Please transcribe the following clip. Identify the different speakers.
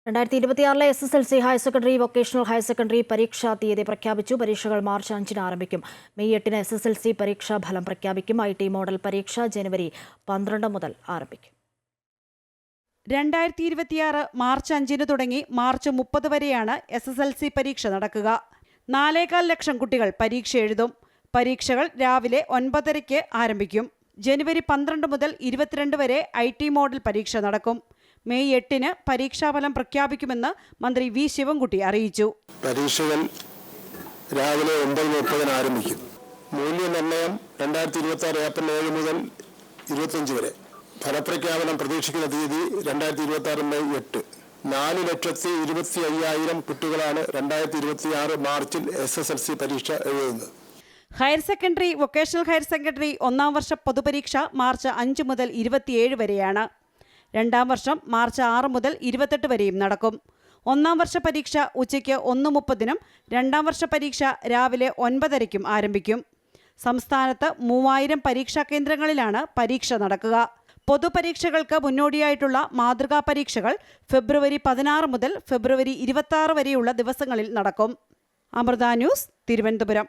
Speaker 1: 2026 SSLC higher secondary vocational higher secondary പരീക്ഷാ തീയതി പ്രഖ്യാപിച്ചു. പരീക്ഷകൾ മാർച്ച് 5-ന് ആരംഭിക്കും. മെയ് 8-ന് SSLC പരീക്ഷാ ഫലം പ്രഖ്യാപിക്കും. IT മോഡൽ പരീക്ഷ ജനുവരി 12 മുതൽ ആരംഭിക്കും.
Speaker 2: 2026 മാർച്ച് 5-ന് തുടങ്ങി മാർച്ച് 30 വരെയാണ് SSLC പരീക്ഷ നടക്കുക. 4.25 ലക്ഷം കുട്ടികൾ പരീക്ഷ എഴുതും. പരീക്ഷകൾ രാവിലെ 9:30-ക്ക് ആരംഭിക്കും. ജനുവരി 12 മുതൽ 22 വരെ IT മോഡൽ പരീക്ഷ നടക്കും. മെയ് 8-ന് പരീക്ഷാഫലം പ്രഖ്യാപിക്കുമെന്ന് മന്ത്രി വി ശിവൻകുട്ടി അറിയിച്ചു.
Speaker 3: പരീക്ഷകൾ രാവിലെ 9:30-ന് ആരംഭിക്കും. മൂല്യനിർണ്ണയം 2026 ഏപ്രിൽ 7 മുതൽ 25 വരെ. ഫലപ്രഖ്യാപനം പ്രതീക്ഷിക്കുന്ന തീയതി 2026 മെയ് 8. 4,25,000 കുട്ടികളാണ് 2026 മാർച്ചിൽ SSLC പരീക്ഷ എഴുതുന്നത്.
Speaker 2: Higher secondary, vocational higher secondary 1-ാം വർഷ പൊതുപരീക്ഷ മാർച്ച് 5 മുതൽ 27 വരെയാണ്. 2-ാം വർഷം മാർച്ച് 6 മുതൽ 28 വരെയും നടക്കും. 1-ാം വർഷ പരീക്ഷ ഉച്ചയ്ക്ക് 1:30-നും 2-ാം വർഷ പരീക്ഷ രാവിലെ 9:30-ക്കും ആരംഭിക്കും. സംസ്ഥാനത്ത് 3000 പരീക്ഷാ കേന്ദ്രങ്ങളിലാണ് പരീക്ഷ നടക്കുക. പൊതുപരീക്ഷകൾക്ക് മുന്നോടിയായിട്ടുള്ള മാതൃകാ പരീക്ഷകൾ ഫെബ്രുവരി 16 മുതൽ ഫെബ്രുവരി 26 വരെയുള്ള ദിവസങ്ങളിൽ നടക്കും. അമൃത ന്യൂസ്, തിരുവനന്തപുരം.